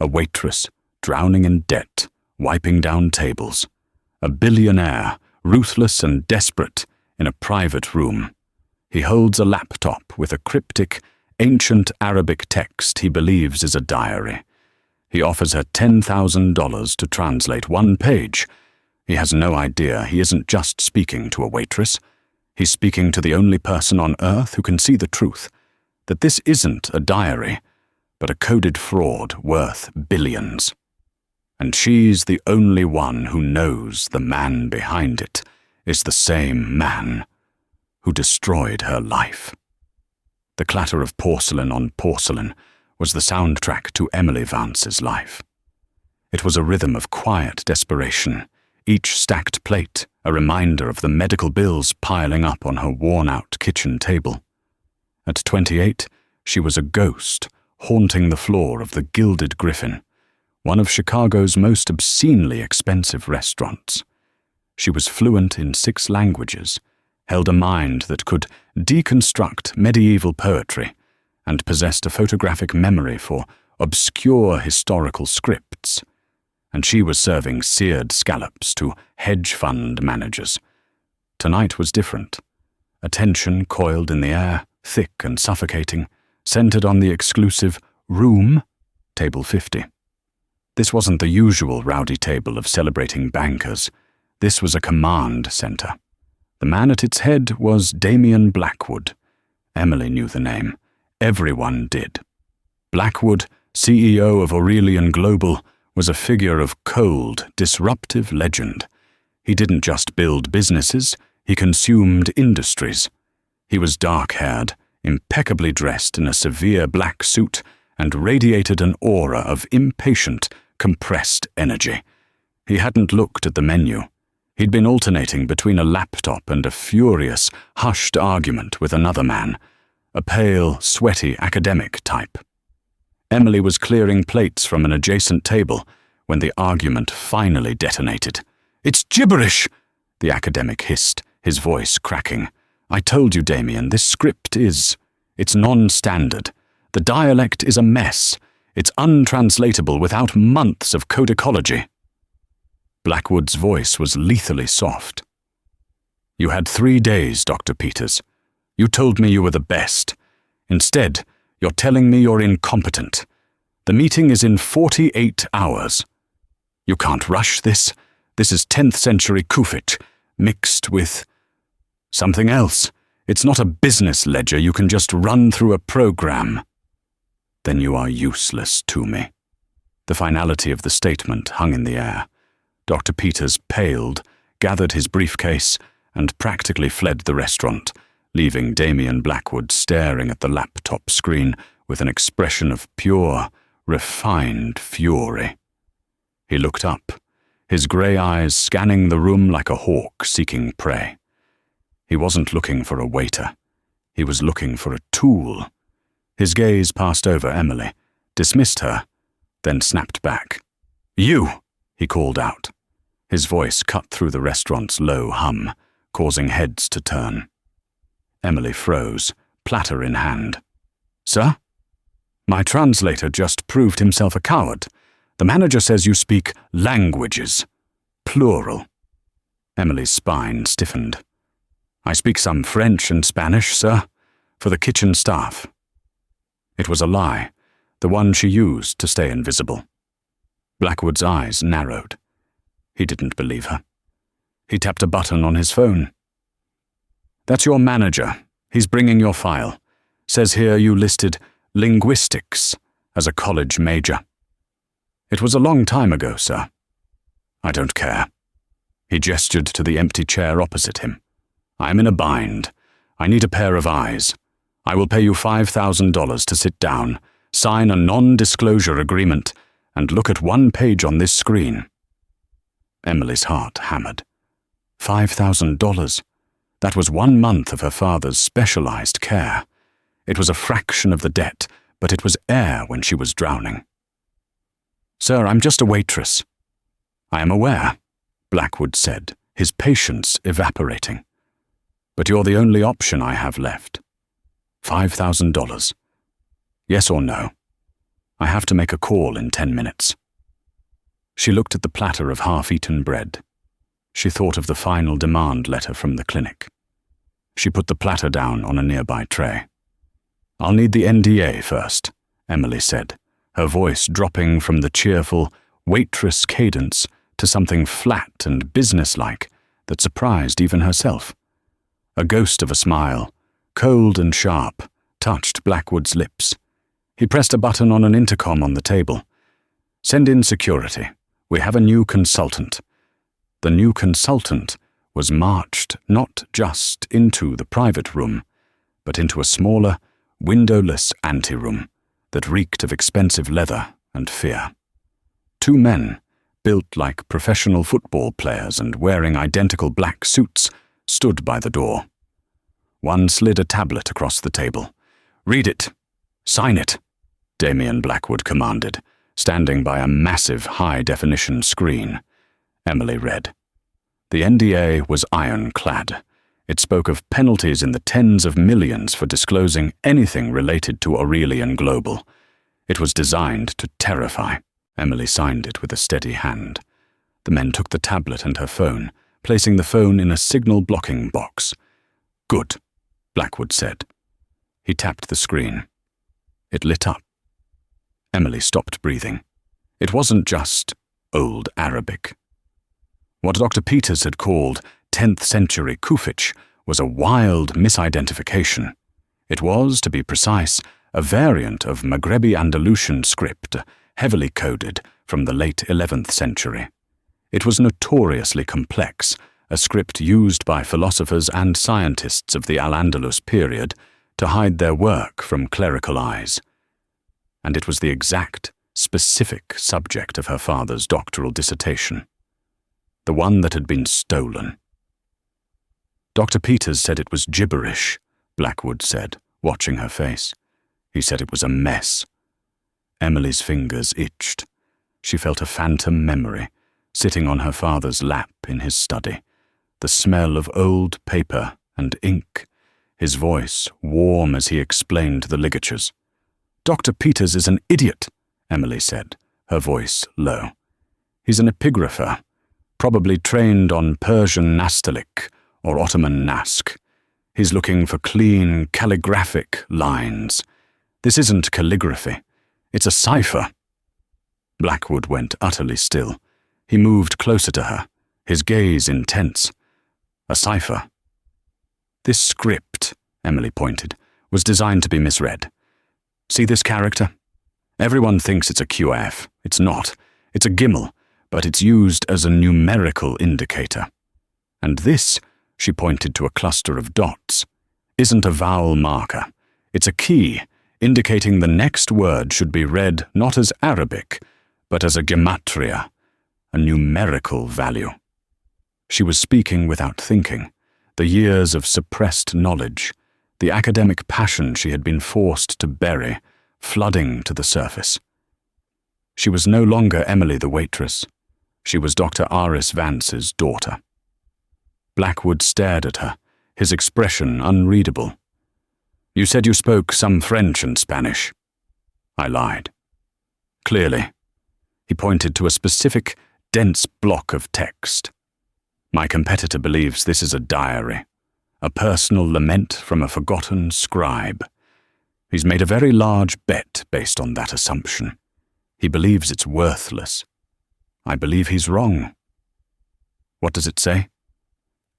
A waitress, drowning in debt, wiping down tables. A billionaire, ruthless and desperate, in a private room. He holds a laptop with a cryptic, ancient Arabic text he believes is a diary. He offers her $10,000 to translate one page. He has no idea he isn't just speaking to a waitress. He's speaking to the only person on earth who can see the truth, that this isn't a diary, but a coded fraud worth billions. And she's the only one who knows the man behind it is the same man who destroyed her life. The clatter of porcelain on porcelain was the soundtrack to Emily Vance's life. It was a rhythm of quiet desperation, each stacked plate a reminder of the medical bills piling up on her worn-out kitchen table. At 28, she was a ghost, haunting the floor of the Gilded Griffin, one of Chicago's most obscenely expensive restaurants. She was fluent in 6 languages, held a mind that could deconstruct medieval poetry, and possessed a photographic memory for obscure historical scripts. And she was serving seared scallops to hedge fund managers. Tonight was different. Attention coiled in the air, thick and suffocating, centered on the exclusive room, table 50. This wasn't the usual rowdy table of celebrating bankers. This was a command center. The man at its head was Damien Blackwood. Emily knew the name. Everyone did. Blackwood, CEO of Aurelian Global, was a figure of cold, disruptive legend. He didn't just build businesses, he consumed industries. He was dark-haired, impeccably dressed in a severe black suit, and radiated an aura of impatient, compressed energy. He hadn't looked at the menu. He'd been alternating between a laptop and a furious, hushed argument with another man, a pale, sweaty academic type. Emily was clearing plates from an adjacent table when the argument finally detonated. "It's gibberish!" the academic hissed, his voice cracking. "I told you, Damien, this script is... it's non-standard. The dialect is a mess. It's untranslatable without months of codicology." Blackwood's voice was lethally soft. "You had 3 days, Dr. Peters. You told me you were the best. Instead, you're telling me you're incompetent. The meeting is in 48 hours. You can't rush this. This is 10th century Kufit, mixed with something else. It's not a business ledger you can just run through a program." "Then you are useless to me." The finality of the statement hung in the air. Dr. Peters paled, gathered his briefcase, and practically fled the restaurant, leaving Damien Blackwood staring at the laptop screen with an expression of pure, refined fury. He looked up, his grey eyes scanning the room like a hawk seeking prey. He wasn't looking for a waiter. He was looking for a tool. His gaze passed over Emily, dismissed her, then snapped back. "You!" he called out. His voice cut through the restaurant's low hum, causing heads to turn. Emily froze, platter in hand. "Sir? My translator just proved himself a coward. The manager says you speak languages. Plural." Emily's spine stiffened. "I speak some French and Spanish, sir, for the kitchen staff." It was a lie, the one she used to stay invisible. Blackwood's eyes narrowed. He didn't believe her. He tapped a button on his phone. "That's your manager. He's bringing your file. Says here you listed linguistics as a college major." "It was a long time ago, sir." "I don't care." He gestured to the empty chair opposite him. "I'm in a bind. I need a pair of eyes. I will pay you $5,000 to sit down, sign a non-disclosure agreement, and look at one page on this screen." Emily's heart hammered. $5,000. That was 1 month of her father's specialized care. It was a fraction of the debt, but it was air when she was drowning. "Sir, I'm just a waitress." "I am aware," Blackwood said, his patience evaporating. "But you're the only option I have left. $5,000. Yes or no?" I have to make a call in 10 minutes. She looked at the platter of half-eaten bread. She thought of the final demand letter from the clinic. She put the platter down on a nearby tray. I'll need the NDA first, Emily said, her voice dropping from the cheerful Waitress cadence to something flat and businesslike that surprised even herself. A ghost of a smile, cold and sharp, touched Blackwood's lips. He pressed a button on an intercom on the table. Send in security. We have a new consultant. The new consultant was marched not just into the private room, but into a smaller, windowless anteroom that reeked of expensive leather and fear. Two men, built like professional football players and wearing identical black suits, stood by the door. One slid a tablet across the table. "Read it. Sign it," Damien Blackwood commanded, standing by a massive high-definition screen. Emily read. The NDA was ironclad. It spoke of penalties in the tens of millions for disclosing anything related to Aurelian Global. It was designed to terrify. Emily signed it with a steady hand. The men took the tablet and her phone, placing the phone in a signal-blocking box. "Good," Blackwood said. He tapped the screen. It lit up. Emily stopped breathing. It wasn't just old Arabic. What Dr. Peters had called 10th century Kufic was a wild misidentification. It was, to be precise, a variant of Maghrebi Andalusian script, heavily coded from the late 11th century. It was notoriously complex, a script used by philosophers and scientists of the Al-Andalus period to hide their work from clerical eyes. And it was the exact, specific subject of her father's doctoral dissertation. The one that had been stolen. Dr. Peters said it was gibberish, Blackwood said, watching her face. He said it was a mess. Emily's fingers itched. She felt a phantom memory, sitting on her father's lap in his study, the smell of old paper and ink, his voice warm as he explained the ligatures. "Dr. Peters is an idiot," Emily said, her voice low. "He's an epigrapher, probably trained on Persian Nastaliq or Ottoman Naskh. He's looking for clean, calligraphic lines. This isn't calligraphy. It's a cipher." Blackwood went utterly still. He moved closer to her, his gaze intense. A cipher. "This script," Emily pointed, "was designed to be misread. See this character? Everyone thinks it's a QF. It's not. It's a Gimel, but it's used as a numerical indicator. And this," she pointed to a cluster of dots, "isn't a vowel marker. It's a key, indicating the next word should be read not as Arabic, but as a gematria, a numerical value." She was speaking without thinking, the years of suppressed knowledge, the academic passion she had been forced to bury, flooding to the surface. She was no longer Emily the waitress. She was Dr. Aris Vance's daughter. Blackwood stared at her, his expression unreadable. "You said you spoke some French and Spanish." I lied. "Clearly." He pointed to a specific, dense block of text. "My competitor believes this is a diary, a personal lament from a forgotten scribe. He's made a very large bet based on that assumption. He believes it's worthless. I believe he's wrong." "What does it say?"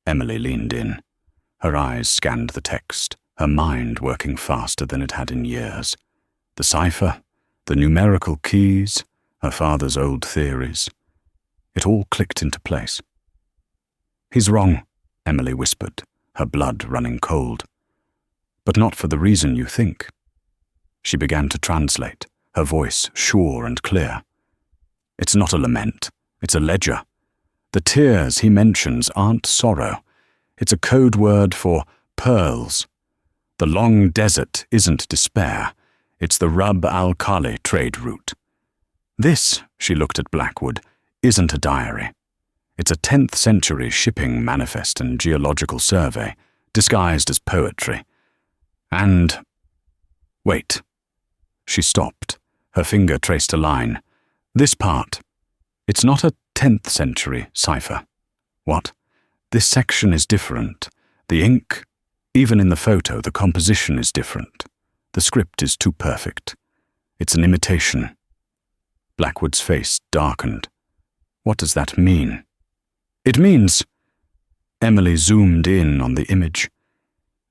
Emily leaned in. Her eyes scanned the text, her mind working faster than it had in years. The cipher, the numerical keys, her father's old theories. It all clicked into place. "He's wrong," Emily whispered, her blood running cold. "But not for the reason you think." She began to translate, her voice sure and clear. "It's not a lament, it's a ledger. The tears he mentions aren't sorrow. It's a code word for pearls. The long desert isn't despair. It's the Rub al-Khali trade route. This," she looked at Blackwood, "isn't a diary. It's a 10th century shipping manifest and geological survey, disguised as poetry. And... wait." She stopped, Her finger traced a line. This part. It's not a 10th century cipher. What? This section is different. The ink, even in the photo, the composition is different. The script is too perfect. It's an imitation. Blackwood's face darkened. What does that mean? It means... Emily zoomed in on the image.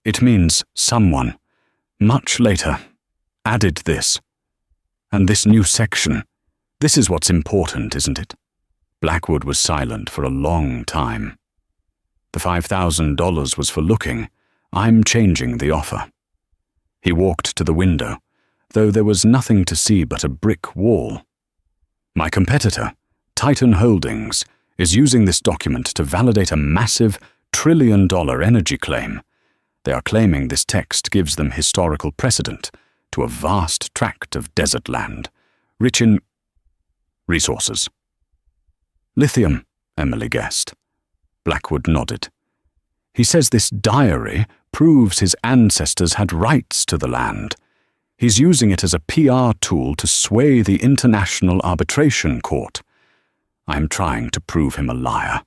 It means someone, much later, added this. And this new section. This is what's important, isn't it? Blackwood was silent for a long time. The $5,000 was for looking. I'm changing the offer. He walked to the window, though there was nothing to see but a brick wall. My competitor, Titan Holdings, is using this document to validate a massive trillion-dollar energy claim. They are claiming this text gives them historical precedent to a vast tract of desert land, rich in resources. Lithium, Emily guessed. Blackwood nodded. He says this diary proves his ancestors had rights to the land. He's using it as a PR tool to sway the International Arbitration Court. I'm trying to prove him a liar.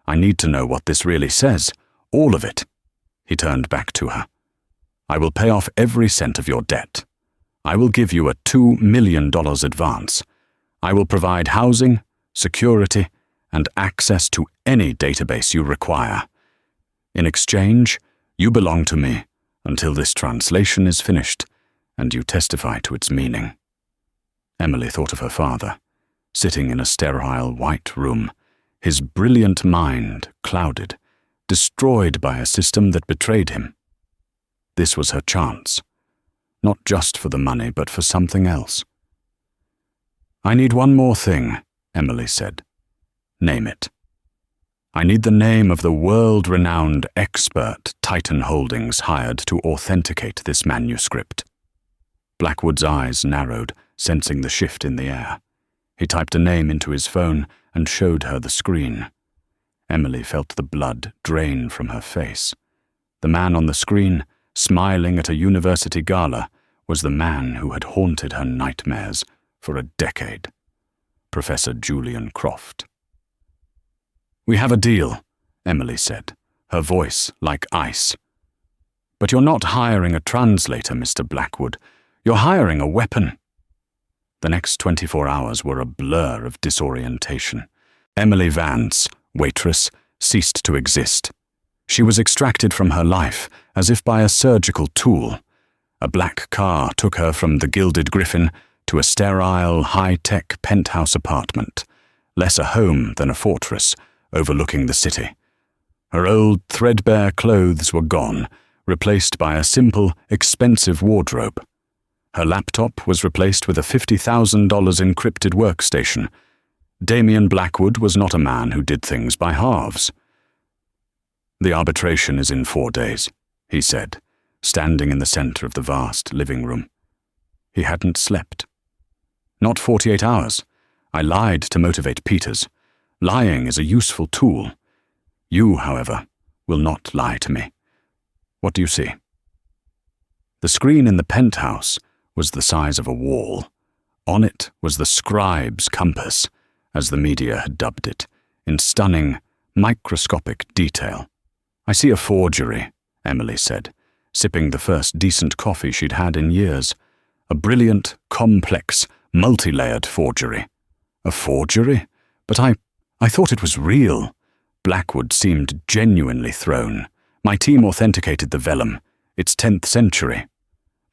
I need to know what this really says, all of it. He turned back to her. I will pay off every cent of your debt. I will give you a $2 million advance. I will provide housing, security, and access to any database you require. In exchange, you belong to me until this translation is finished and you testify to its meaning. Emily thought of her father, sitting in a sterile white room, his brilliant mind clouded, destroyed by a system that betrayed him. This was her chance, not just for the money, but for something else. I need one more thing, Emily said. Name it. I need the name of the world-renowned expert Titan Holdings hired to authenticate this manuscript. Blackwood's eyes narrowed, sensing the shift in the air. He typed a name into his phone and showed her the screen. Emily felt the blood drain from her face. The man on the screen, smiling at a university gala, was the man who had haunted her nightmares for a decade. Professor Julian Croft. We have a deal, Emily said, her voice like ice. But you're not hiring a translator, Mr. Blackwood. You're hiring a weapon. The next 24 hours were a blur of disorientation. Emily Vance, Waitress, ceased to exist. She was extracted from her life as if by a surgical tool. A black car took her from the Gilded Griffin to a sterile, high-tech penthouse apartment, less a home than a fortress overlooking the city. Her old, threadbare clothes were gone, replaced by a simple, expensive wardrobe. Her laptop was replaced with a $50,000 encrypted workstation. Damian Blackwood was not a man who did things by halves. The arbitration is in 4 days, he said, standing in the center of the vast living room. He hadn't slept. Not 48 hours. I lied to motivate Peters. Lying is a useful tool. You, however, will not lie to me. What do you see? The screen in the penthouse was the size of a wall. On it was the scribe's compass, as the media had dubbed it, in stunning, microscopic detail. I see a forgery, Emily said, sipping the first decent coffee she'd had in years. A brilliant, complex, multi-layered forgery. A forgery? But I thought it was real. Blackwood seemed genuinely thrown. My team authenticated the vellum. It's 10th century.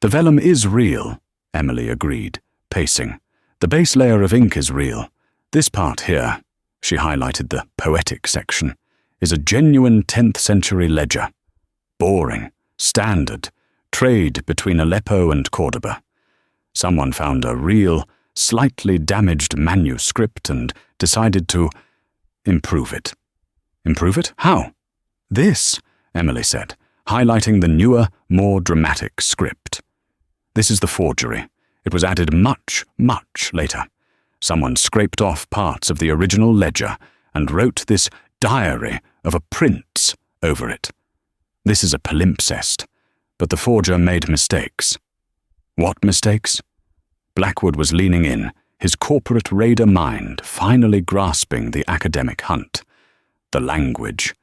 The vellum is real, Emily agreed, pacing. The base layer of ink is real. This part here, she highlighted the poetic section, is a genuine 10th century ledger. Boring, standard, trade between Aleppo and Cordoba. Someone found a real, slightly damaged manuscript and decided to improve it. Improve it? How? This, Emily said, highlighting the newer, more dramatic script. This is the forgery. It was added much, much later. Someone scraped off parts of the original ledger and wrote this diary of a prince over it. This is a palimpsest, but the forger made mistakes. What mistakes? Blackwood was leaning in, his corporate raider mind finally grasping the academic hunt. The language.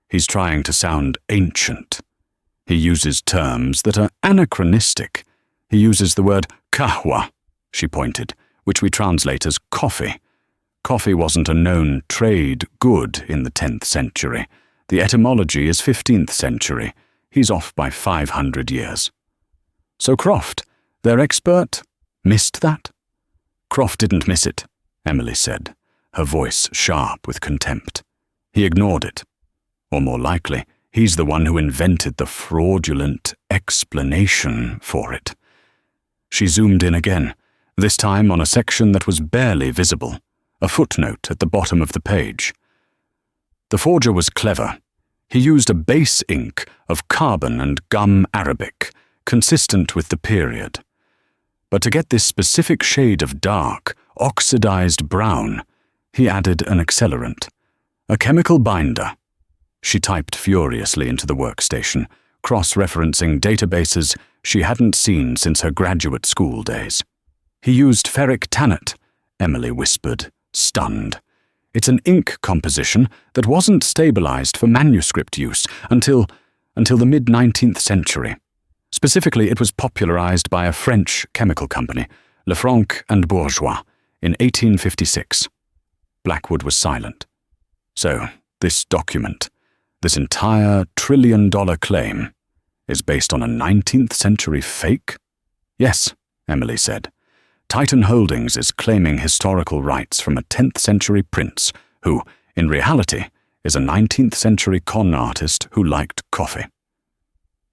He's trying to sound ancient. He uses terms that are anachronistic. He uses the word kahwa, she pointed, which we translate as coffee. Coffee wasn't a known trade good in the 10th century. The etymology is 15th century. He's off by 500 years. So Croft, their expert, missed that? Croft didn't miss it, Emily said, her voice sharp with contempt. He ignored it. Or more likely, he's the one who invented the fraudulent explanation for it. She zoomed in again, this time on a section that was barely visible, a footnote at the bottom of the page. The forger was clever. He used a base ink of carbon and gum arabic, consistent with the period. But to get this specific shade of dark, oxidized brown, he added an accelerant, a chemical binder. She typed furiously into the workstation, cross-referencing databases she hadn't seen since her graduate school days. He used ferric tannate, Emily whispered, stunned. It's an ink composition that wasn't stabilized for manuscript use until the mid-19th century. Specifically, it was popularized by a French chemical company, Lefranc and Bourgeois, in 1856. Blackwood was silent. So, this document, this entire trillion-dollar claim, is based on a 19th century fake? Yes, Emily said. Titan Holdings is claiming historical rights from a 10th century prince who, in reality, is a 19th century con artist who liked coffee.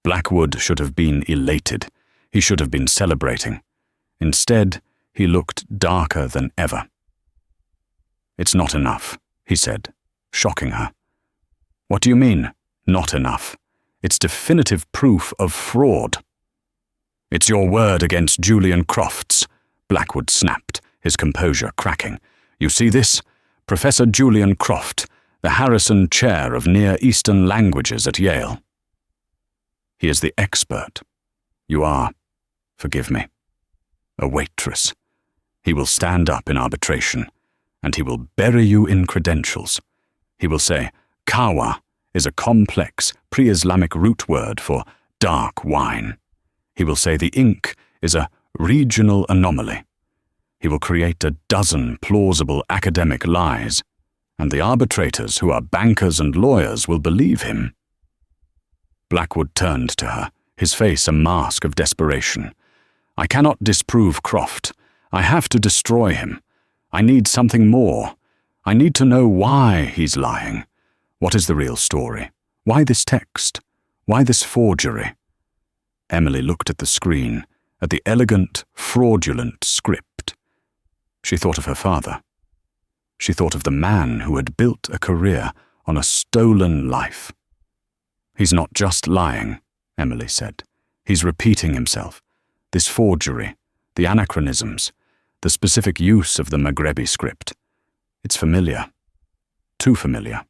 Blackwood should have been elated. He should have been celebrating. Instead, he looked darker than ever. It's not enough, he said, shocking her. What do you mean, not enough? It's definitive proof of fraud. It's your word against Julian Croft's, Blackwood snapped, his composure cracking. You see this? Professor Julian Croft, the Harrison Chair of Near Eastern Languages at Yale. He is the expert. You are, forgive me, a waitress. He will stand up in arbitration, and he will bury you in credentials. He will say, Kawa is a complex pre-Islamic root word for dark wine. He will say the ink is a regional anomaly. He will create a dozen plausible academic lies, and the arbitrators who are bankers and lawyers will believe him. Blackwood turned to her, his face a mask of desperation. I cannot disprove Croft. I have to destroy him. I need something more. I need to know why he's lying. What is the real story? Why this text? Why this forgery? Emily looked at the screen, at the elegant, fraudulent script. She thought of her father. She thought of the man who had built a career on a stolen life. He's not just lying, Emily said. He's repeating himself. This forgery, the anachronisms, the specific use of the Maghrebi script. It's familiar. Too familiar.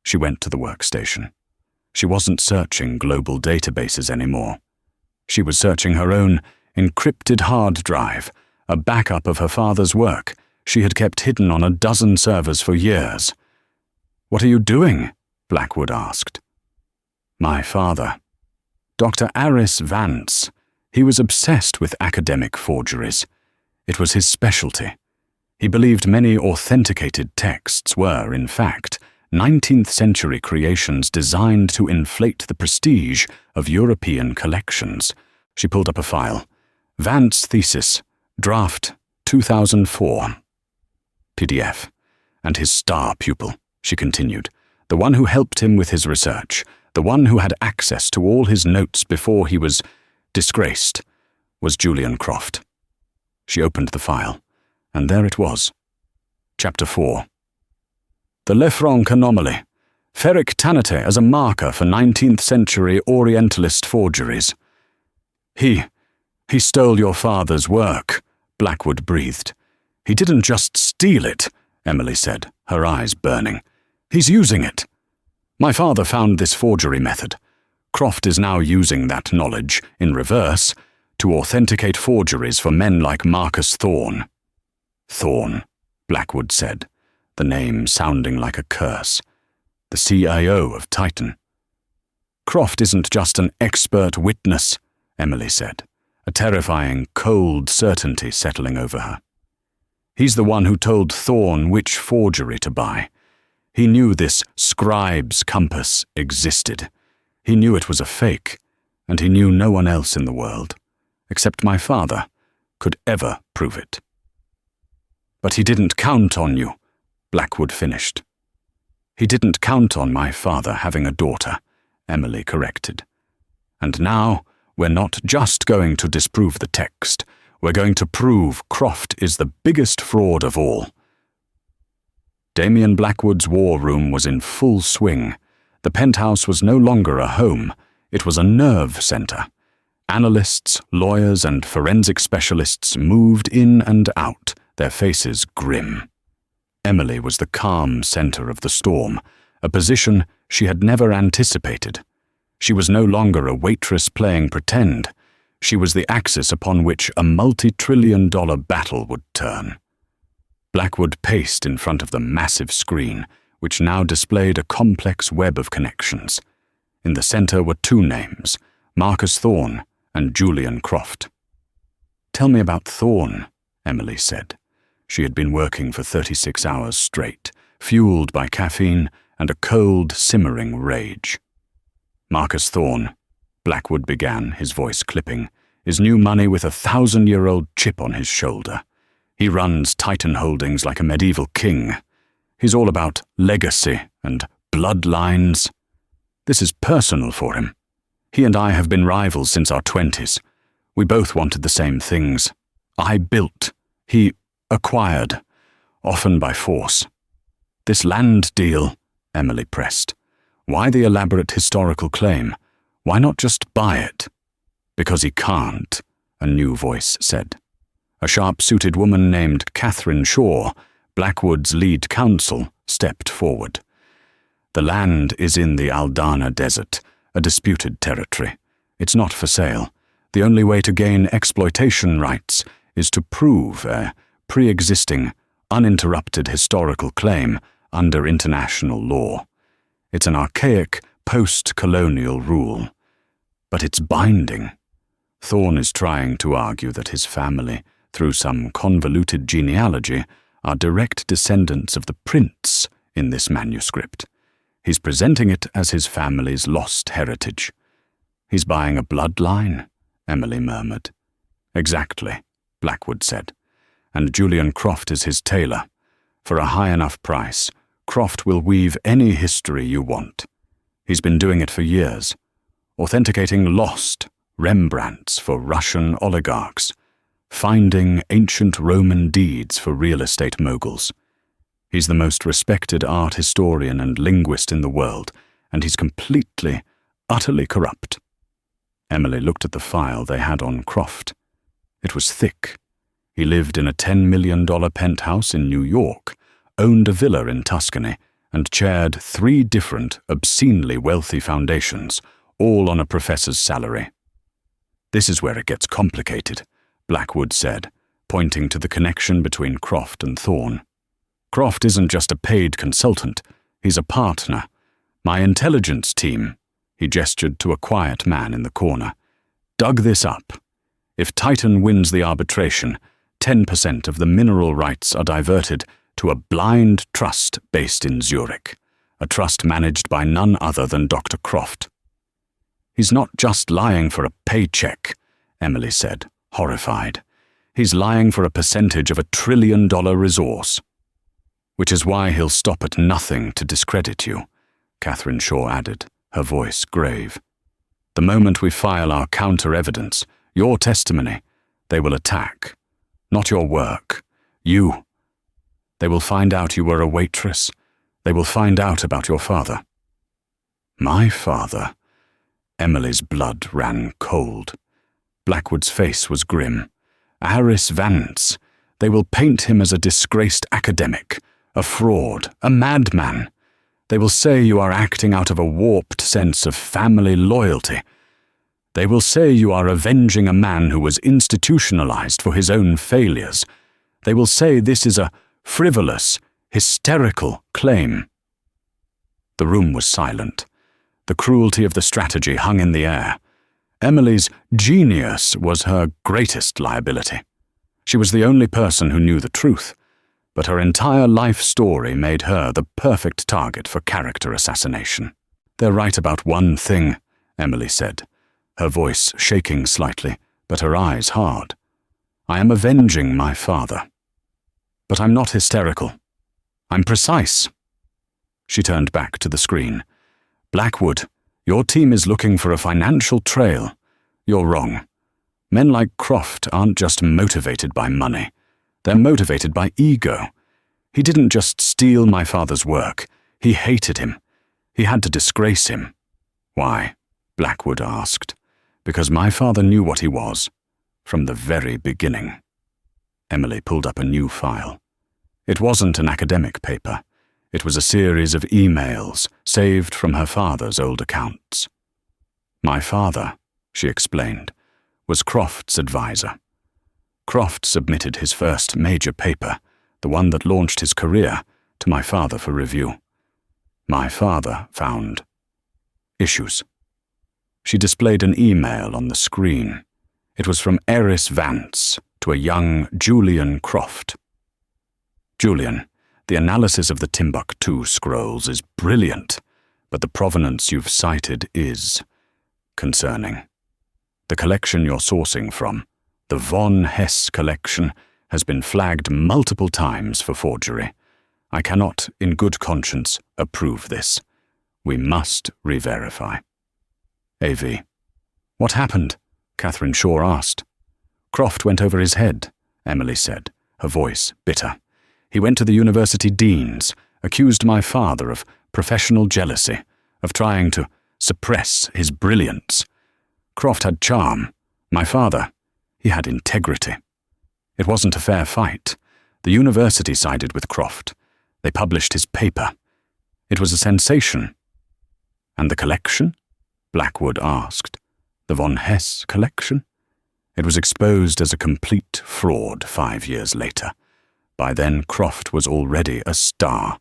She went to the workstation. She wasn't searching global databases anymore. She was searching her own encrypted hard drive, a backup of her father's work she had kept hidden on a dozen servers for years. What are you doing? Blackwood asked. My father. Dr. Aris Vance. He was obsessed with academic forgeries. It was his specialty. He believed many authenticated texts were, in fact, 19th century creations designed to inflate the prestige of European collections. She pulled up a file. Vance thesis, draft 2004. PDF. And his star pupil, she continued, the one who helped him with his research, the one who had access to all his notes before he was disgraced, was Julian Croft. She opened the file, and there it was. Chapter 4. The Lefranc anomaly. Ferric tannate as a marker for 19th century Orientalist forgeries. He stole your father's work, Blackwood breathed. He didn't just steal it, Emily said, her eyes burning. He's using it. My father found this forgery method. Croft is now using that knowledge, in reverse, to authenticate forgeries for men like Marcus Thorne." "Thorne," Blackwood said, the name sounding like a curse. "The CIO of Titan." "Croft isn't just an expert witness," Emily said, a terrifying, cold certainty settling over her. "He's the one who told Thorne which forgery to buy. He knew this scribe's compass existed. He knew it was a fake, and he knew no one else in the world, except my father, could ever prove it." "But he didn't count on you," Blackwood finished. "He didn't count on my father having a daughter," Emily corrected. "And now, we're not just going to disprove the text, we're going to prove Croft is the biggest fraud of all." Damian Blackwood's war room was in full swing. The penthouse was no longer a home, it was a nerve center. Analysts, lawyers, and forensic specialists moved in and out, their faces grim. Emily was the calm center of the storm, a position she had never anticipated. She was no longer a waitress playing pretend. She was the axis upon which a multi-trillion-dollar battle would turn. Blackwood paced in front of the massive screen, which now displayed a complex web of connections. In the center were two names, Marcus Thorne and Julian Croft. "Tell me about Thorne," Emily said. She had been working for 36 hours straight, fueled by caffeine and a cold, simmering rage. "Marcus Thorne," Blackwood began, his voice clipping, "is new money with a 1,000-year-old chip on his shoulder. He runs Titan Holdings like a medieval king. He's all about legacy and bloodlines. This is personal for him. He and I have been rivals since our 20s. We both wanted the same things. I built. He acquired, often by force. This land deal," Emily pressed. "Why the elaborate historical claim? Why not just buy it?" "Because he can't," a new voice said. A sharp-suited woman named Catherine Shaw, Blackwood's lead counsel, stepped forward. "The land is in the Aldana Desert, a disputed territory. It's not for sale. The only way to gain exploitation rights is to prove a pre-existing, uninterrupted historical claim under international law. It's an archaic, post-colonial rule. But it's binding. Thorne is trying to argue that his family, through some convoluted genealogy, are direct descendants of the prince in this manuscript. He's presenting it as his family's lost heritage." "He's buying a bloodline," Emily murmured. "Exactly," Blackwood said. "And Julian Croft is his tailor. For a high enough price, Croft will weave any history you want. He's been doing it for years, authenticating lost Rembrandts for Russian oligarchs, finding ancient Roman deeds for real estate moguls. He's the most respected art historian and linguist in the world, and he's completely, utterly corrupt." Emily looked at the file they had on Croft. It was thick. He lived in a $10 million penthouse in New York, owned a villa in Tuscany, and chaired 3 different, obscenely wealthy foundations, all on a professor's salary. "This is where it gets complicated," Blackwood said, pointing to the connection between Croft and Thorne. "Croft isn't just a paid consultant, he's a partner. My intelligence team," he gestured to a quiet man in the corner, "dug this up. If Titan wins the arbitration, 10% of the mineral rights are diverted to a blind trust based in Zurich, a trust managed by none other than Dr. Croft." "He's not just lying for a paycheck," Emily said, horrified. "He's lying for a percentage of a $1 trillion resource." "Which is why he'll stop at nothing to discredit you," Catherine Shaw added, her voice grave. "The moment we file our counter-evidence, your testimony, they will attack. Not your work. You. They will find out you were a waitress. They will find out about your father." "My father?" Emily's blood ran cold. Blackwood's face was grim. "Aris Vance. They will paint him as a disgraced academic, a fraud, a madman. They will say you are acting out of a warped sense of family loyalty. They will say you are avenging a man who was institutionalized for his own failures. They will say this is a frivolous, hysterical claim." The room was silent. The cruelty of the strategy hung in the air. Emily's genius was her greatest liability. She was the only person who knew the truth, but her entire life story made her the perfect target for character assassination. "They're right about one thing," Emily said, her voice shaking slightly, but her eyes hard. "I am avenging my father. But I'm not hysterical. I'm precise." She turned back to the screen. "Blackwood, your team is looking for a financial trail. You're wrong. Men like Croft aren't just motivated by money. They're motivated by ego. He didn't just steal my father's work. He hated him. He had to disgrace him." "Why?" Blackwood asked. "Because my father knew what he was, from the very beginning." Emily pulled up a new file. It wasn't an academic paper. It was a series of emails saved from her father's old accounts. "My father," she explained, "was Croft's advisor. Croft submitted his first major paper, the one that launched his career, to my father for review. My father found issues." She displayed an email on the screen. It was from Eris Vance to a young Julian Croft. "Julian, the analysis of the Timbuktu scrolls is brilliant, but the provenance you've cited is concerning. The collection you're sourcing from, the Von Hess collection, has been flagged multiple times for forgery. I cannot, in good conscience, approve this. We must re-verify." "AV. What happened?" Catherine Shaw asked. "Croft went over his head," Emily said, her voice bitter. "He went to the university deans, accused my father of professional jealousy, of trying to suppress his brilliance. Croft had charm. My father, he had integrity. It wasn't a fair fight. The university sided with Croft. They published his paper. It was a sensation." "And the collection?" Blackwood asked. "The Von Hess collection?" "It was exposed as a complete fraud 5 years later. By then, Croft was already a star.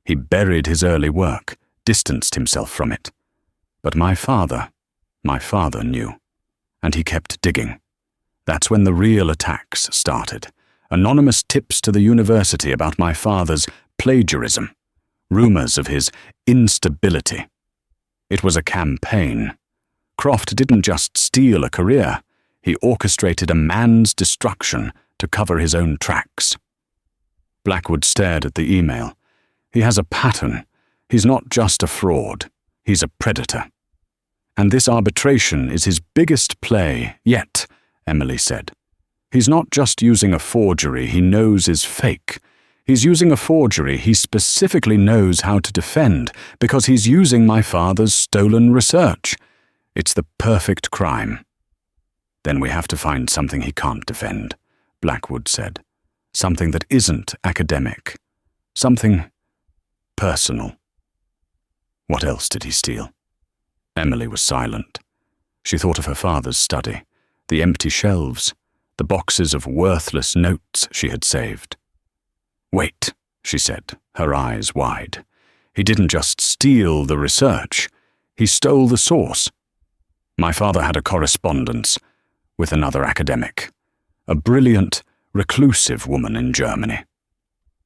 He buried his early work, distanced himself from it. But my father knew. And he kept digging. That's when the real attacks started. Anonymous tips to the university about my father's plagiarism. Rumors of his instability. It was a campaign. Croft didn't just steal a career. He orchestrated a man's destruction to cover his own tracks." Blackwood stared at the email. "He has a pattern. He's not just a fraud. He's a predator. And this arbitration is his biggest play yet," Emily said. "He's not just using a forgery he knows is fake. He's using a forgery he specifically knows how to defend because he's using my father's stolen research. It's the perfect crime." "Then we have to find something he can't defend," Blackwood said. "Something that isn't academic. Something personal." "What else did he steal?" Emily was silent. She thought of her father's study, the empty shelves, the boxes of worthless notes she had saved. "Wait," she said, her eyes wide. "He didn't just steal the research. He stole the source. My father had a correspondence with another academic, a brilliant, reclusive woman in Germany,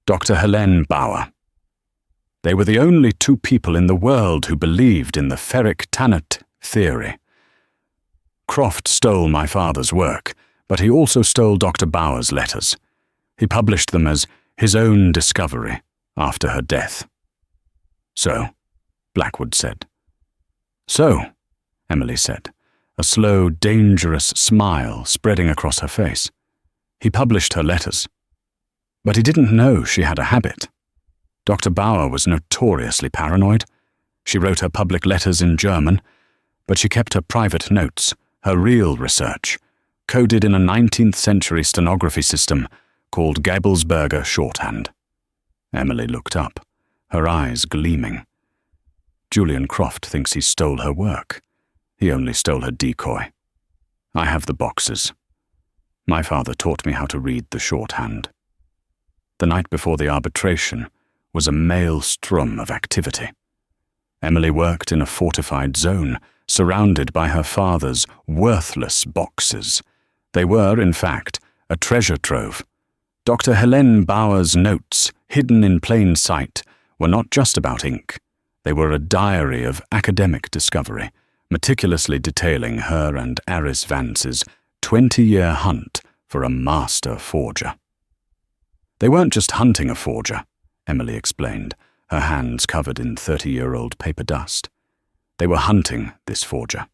Dr. Helene Bauer. They were the only 2 people in the world who believed in the ferric tannet theory. Croft stole my father's work, but he also stole Dr. Bauer's letters. He published them as his own discovery after her death." "So," Blackwood said. "So," Emily said, a slow, dangerous smile spreading across her face. "He published her letters. But he didn't know she had a habit. Dr. Bauer was notoriously paranoid. She wrote her public letters in German, but she kept her private notes, her real research, coded in a 19th century stenography system called Gabelsberger shorthand." Emily looked up, her eyes gleaming. "Julian Croft thinks he stole her work. He only stole her decoy. I have the boxes. My father taught me how to read the shorthand. The night before the arbitration was a maelstrom of activity. Emily worked in a fortified zone, surrounded by her father's worthless boxes. They were, in fact, a treasure trove. Dr. Helene Bauer's notes, hidden in plain sight, were not just about ink. They were a diary of academic discovery, meticulously detailing her and Aris Vance's 20-year hunt for a master forger. They weren't just hunting a forger, Emily explained, her hands covered in 30-year-old paper dust. They were hunting this forger,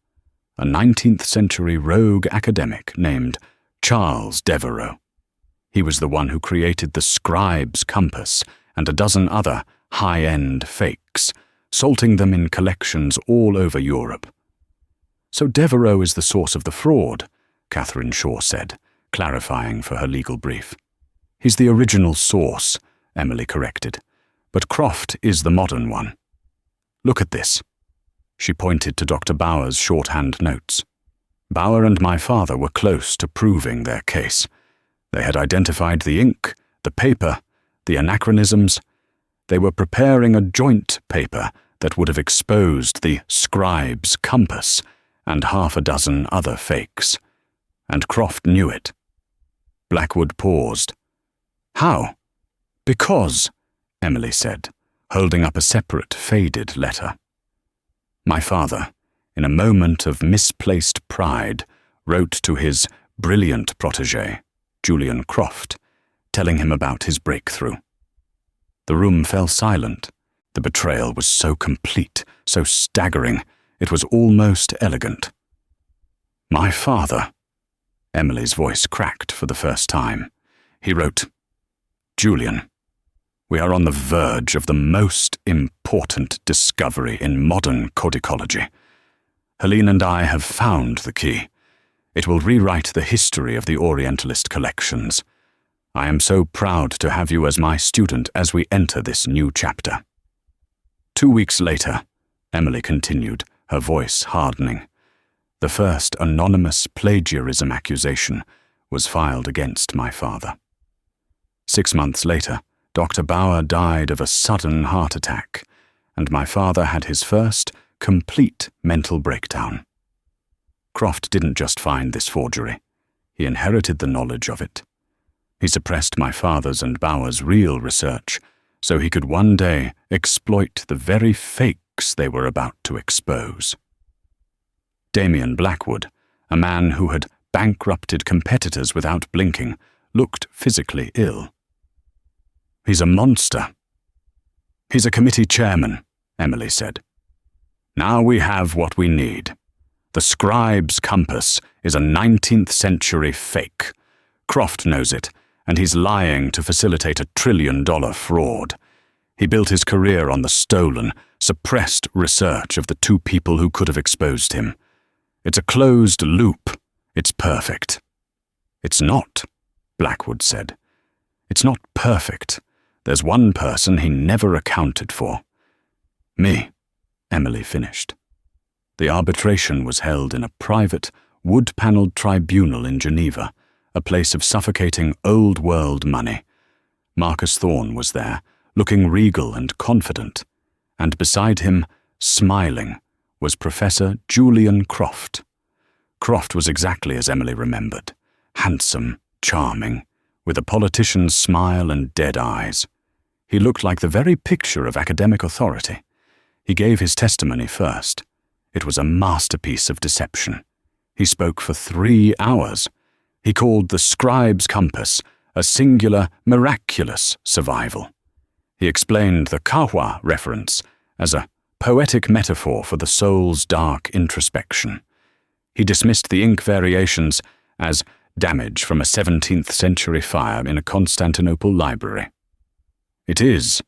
a 19th-century rogue academic named Charles Devereux. He was the one who created the scribe's compass and a dozen other high-end fakes, salting them in collections all over Europe. So Devereux is the source of the fraud, Catherine Shaw said, clarifying for her legal brief. He's the original source, Emily corrected, but Croft is the modern one. Look at this. She pointed to Dr. Bauer's shorthand notes. Bauer and my father were close to proving their case. They had identified the ink, the paper, the anachronisms. They were preparing a joint paper that would have exposed the scribe's compass and half a dozen other fakes. And Croft knew it. Blackwood paused. How? Because, Emily said, holding up a separate, faded letter. My father, in a moment of misplaced pride, wrote to his brilliant protégé, Julian Croft, telling him about his breakthrough. The room fell silent. The betrayal was so complete, so staggering, it was almost elegant. My father, Emily's voice cracked for the first time. He wrote, Julian, we are on the verge of the most important discovery in modern codicology. Helene and I have found the key. It will rewrite the history of the Orientalist collections. I am so proud to have you as my student as we enter this new chapter. 2 weeks later, Emily continued, her voice hardening. The first anonymous plagiarism accusation was filed against my father. 6 months later, Dr. Bauer died of a sudden heart attack, and my father had his first complete mental breakdown. Croft didn't just find this forgery. He inherited the knowledge of it. He suppressed my father's and Bauer's real research so he could one day exploit the very fakes they were about to expose. Damien Blackwood, a man who had bankrupted competitors without blinking, looked physically ill. He's a monster. He's a committee chairman, Emily said. Now we have what we need. The scribe's compass is a 19th century fake. Croft knows it, and he's lying to facilitate a $1 trillion fraud. He built his career on the stolen, suppressed research of the two people who could have exposed him. It's a closed loop. It's perfect. It's not, Blackwood said. It's not perfect. There's one person he never accounted for. Me, Emily finished. The arbitration was held in a private, wood-panelled tribunal in Geneva, a place of suffocating old-world money. Marcus Thorne was there, looking regal and confident, and beside him, smiling, was Professor Julian Croft. Croft was exactly as Emily remembered, handsome, charming, with a politician's smile and dead eyes. He looked like the very picture of academic authority. He gave his testimony first. It was a masterpiece of deception. He spoke for 3 hours. He called the scribe's compass a singular, miraculous survival. He explained the kahwa reference as a poetic metaphor for the soul's dark introspection. He dismissed the ink variations as damage from a 17th century fire in a Constantinople library. It is,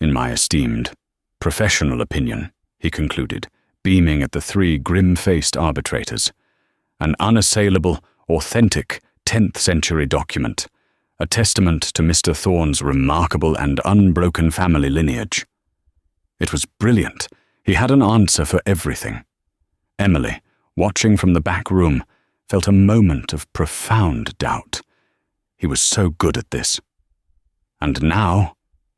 in my esteemed, professional opinion, he concluded, beaming at the 3 grim-faced arbitrators, an unassailable, authentic 10th century document, a testament to Mr. Thorne's remarkable and unbroken family lineage. It was brilliant. He had an answer for everything. Emily, watching from the back room, felt a moment of profound doubt. He was so good at this. And now,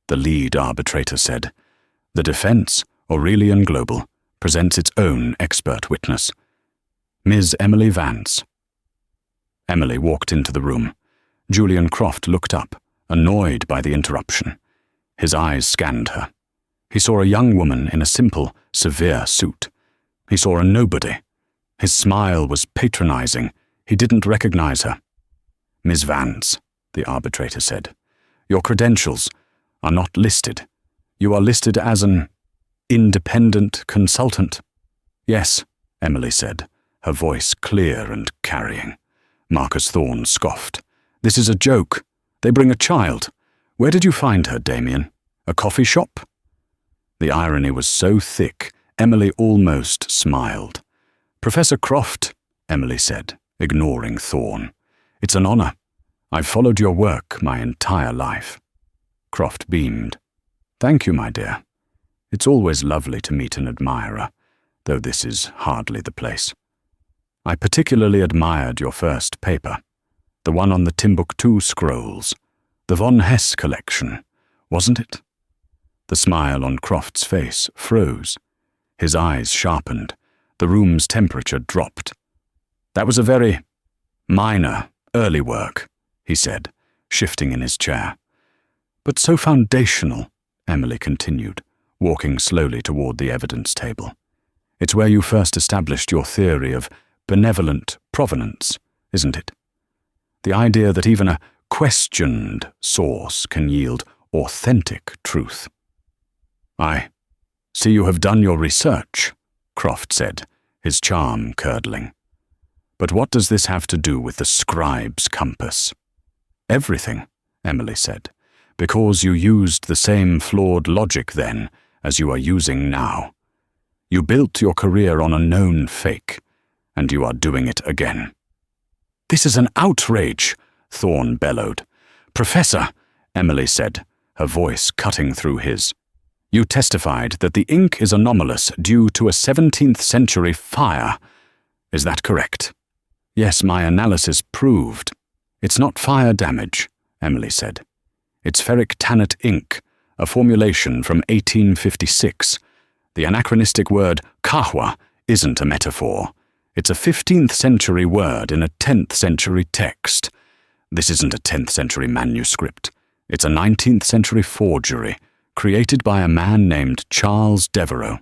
the lead arbitrator said, the defense, Aurelian Global, presents its own expert witness, Ms. Emily Vance. Emily walked into the room. Julian Croft looked up, annoyed by the interruption. His eyes scanned her. He saw a young woman in a simple, severe suit. He saw a nobody. His smile was patronizing. He didn't recognize her. Ms. Vance, the arbitrator said, your credentials are not listed. You are listed as an independent consultant. Yes, Emily said, her voice clear and carrying. Marcus Thorne scoffed. This is a joke. They bring a child. Where did you find her, Damien? A coffee shop? The irony was so thick, Emily almost smiled. Professor Croft, Emily said, ignoring Thorne. It's an honor. I've followed your work my entire life. Croft beamed. Thank you, my dear. It's always lovely to meet an admirer, though this is hardly the place. I particularly admired your first paper, the one on the Timbuktu scrolls, the von Hess collection, wasn't it? The smile on Croft's face froze. His eyes sharpened. The room's temperature dropped. That was a very minor, early work, he said, shifting in his chair. But so foundational, Emily continued, walking slowly toward the evidence table. It's where you first established your theory of benevolent provenance, isn't it? The idea that even a questioned source can yield authentic truth. I see you have done your research, Croft said, his charm curdling. But what does this have to do with the scribe's compass? Everything, Emily said, because you used the same flawed logic then as you are using now. You built your career on a known fake, and you are doing it again. This is an outrage, Thorne bellowed. Professor, Emily said, her voice cutting through his. You testified that the ink is anomalous due to a 17th century fire. Is that correct? Yes, my analysis proved. It's not fire damage, Emily said. It's ferric tannate ink, a formulation from 1856. The anachronistic word kahwa isn't a metaphor. It's a 15th century word in a 10th century text. This isn't a 10th century manuscript. It's a 19th century forgery, created by a man named Charles Devereux.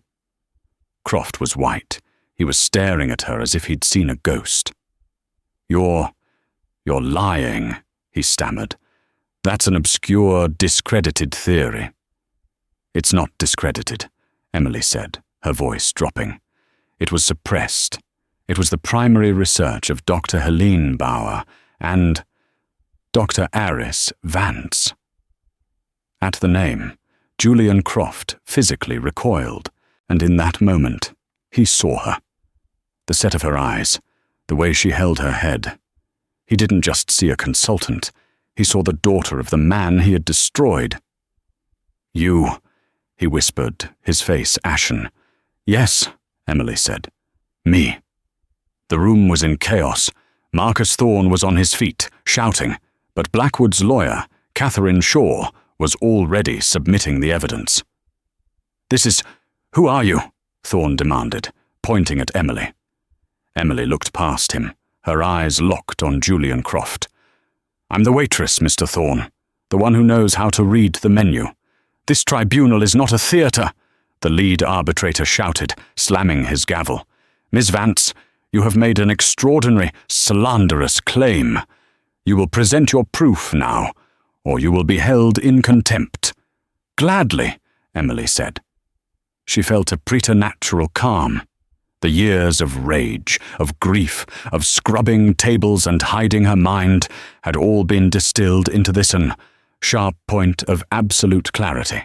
Croft was white. He was staring at her as if he'd seen a ghost. You're lying, he stammered. That's an obscure, discredited theory. It's not discredited, Emily said, her voice dropping. It was suppressed. It was the primary research of Dr. Helene Bauer and Dr. Aris Vance. At the name, Julian Croft physically recoiled, and in that moment, he saw her. The set of her eyes, the way she held her head. He didn't just see a consultant, he saw the daughter of the man he had destroyed. You, he whispered, his face ashen. Yes, Emily said. Me. The room was in chaos. Marcus Thorne was on his feet, shouting, but Blackwood's lawyer, Catherine Shaw, was already submitting the evidence. Who are you? Thorne demanded, pointing at Emily. Emily looked past him, her eyes locked on Julian Croft. I'm the waitress, Mr. Thorne, the one who knows how to read the menu. This tribunal is not a theatre, the lead arbitrator shouted, slamming his gavel. Miss Vance, you have made an extraordinary, slanderous claim. You will present your proof now, or you will be held in contempt. Gladly, Emily said. She felt a preternatural calm. The years of rage, of grief, of scrubbing tables and hiding her mind had all been distilled into this sharp point of absolute clarity.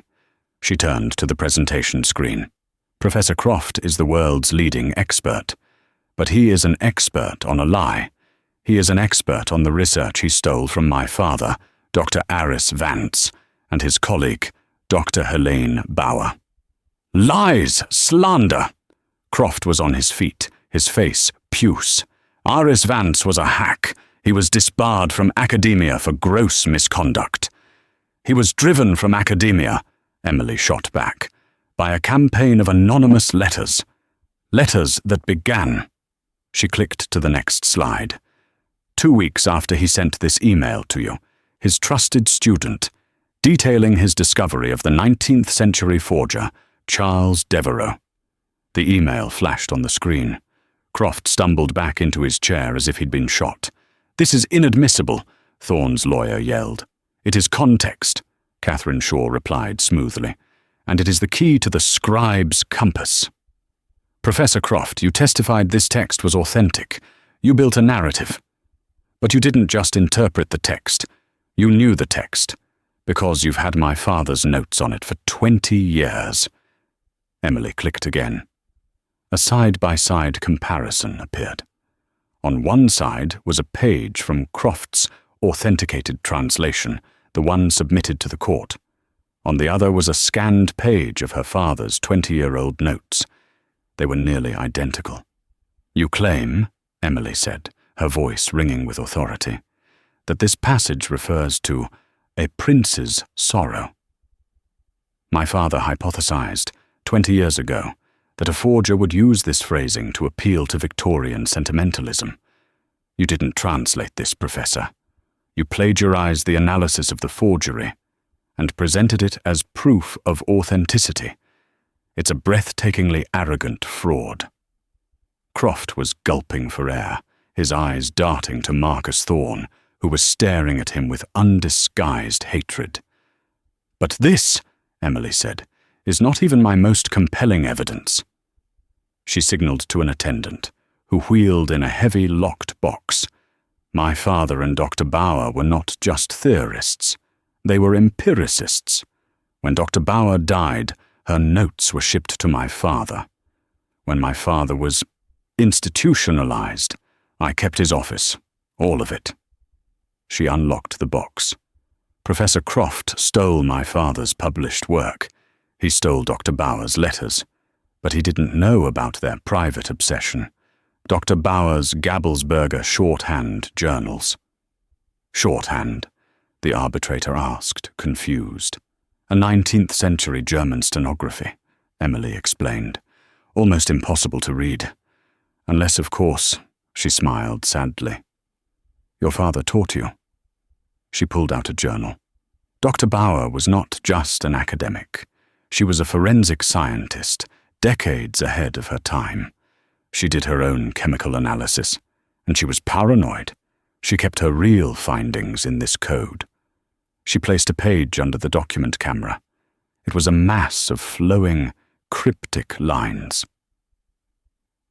She turned to the presentation screen. Professor Croft is the world's leading expert. But he is an expert on a lie. He is an expert on the research he stole from my father, Dr. Aris Vance, and his colleague, Dr. Helene Bauer. Lies! Slander! Croft was on his feet, his face puce. Aris Vance was a hack. He was disbarred from academia for gross misconduct. He was driven from academia, Emily shot back, by a campaign of anonymous letters. Letters that began. She clicked to the next slide. 2 weeks after he sent this email to you, his trusted student, detailing his discovery of the 19th century forger, Charles Devereux. The email flashed on the screen. Croft stumbled back into his chair as if he'd been shot. "This is inadmissible," Thorne's lawyer yelled. "It is context," Catherine Shaw replied smoothly, "and it is the key to the scribe's compass." "Professor Croft, you testified this text was authentic. You built a narrative. But you didn't just interpret the text. You knew the text, because you've had my father's notes on it for 20 years. Emily clicked again. A side-by-side comparison appeared. On one side was a page from Croft's authenticated translation, the one submitted to the court. On the other was a scanned page of her father's 20-year-old notes. They were nearly identical. "You claim," Emily said, her voice ringing with authority, "that this passage refers to a prince's sorrow. My father hypothesized, 20 years ago, that a forger would use this phrasing to appeal to Victorian sentimentalism. You didn't translate this, Professor. You plagiarized the analysis of the forgery and presented it as proof of authenticity. It's a breathtakingly arrogant fraud." Croft was gulping for air, his eyes darting to Marcus Thorne, who was staring at him with undisguised hatred. "But this," Emily said, "is not even my most compelling evidence." She signaled to an attendant, who wheeled in a heavy locked box. My father and Dr. Bauer were not just theorists. They were empiricists. When Dr. Bauer died, her notes were shipped to my father. When my father was institutionalized, I kept his office, all of it. She unlocked the box. Professor Croft stole my father's published work. He stole Dr. Bauer's letters, but he didn't know about their private obsession, Dr. Bauer's Gabelsberger shorthand journals. "Shorthand?" the arbitrator asked, confused. "A 19th century German stenography," Emily explained. "Almost impossible to read. Unless, of course," she smiled sadly. "Your father taught you." She pulled out a journal. Dr. Bauer was not just an academic. She was a forensic scientist, decades ahead of her time. She did her own chemical analysis, and she was paranoid. She kept her real findings in this code. She placed a page under the document camera. It was a mass of flowing, cryptic lines.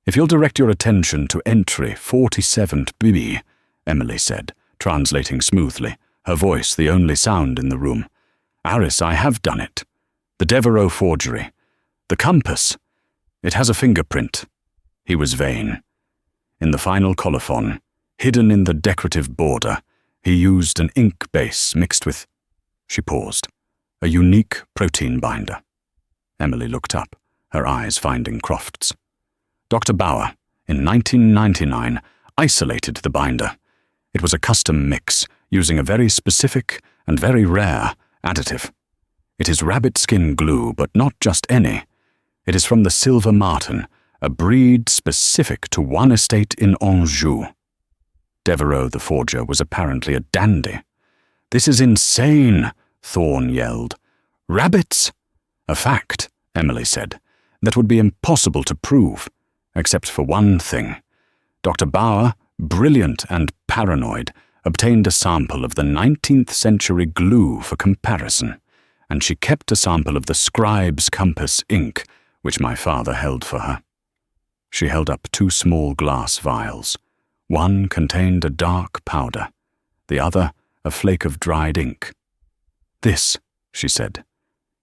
"If you'll direct your attention to entry 47B," Emily said, translating smoothly, her voice the only sound in the room. "Aris, I have done it. The Devereux forgery. The compass. It has a fingerprint." He was vain. In the final colophon, hidden in the decorative border, he used an ink base mixed with... She paused. "A unique protein binder." Emily looked up, her eyes finding Croft's. Dr. Bauer, in 1999, isolated the binder. It was a custom mix, using a very specific and very rare additive. It is rabbit skin glue, but not just any. It is from the Silver Martin, a breed specific to one estate in Anjou. Devereux the forger was apparently a dandy. "This is insane," Thorne yelled. "Rabbits?" "A fact," Emily said, "that would be impossible to prove, except for one thing. Dr. Bauer, brilliant and paranoid, obtained a sample of the 19th century glue for comparison, and she kept a sample of the scribe's compass ink, which my father held for her." She held up 2 small glass vials. One contained a dark powder, the other a flake of dried ink. "This," she said,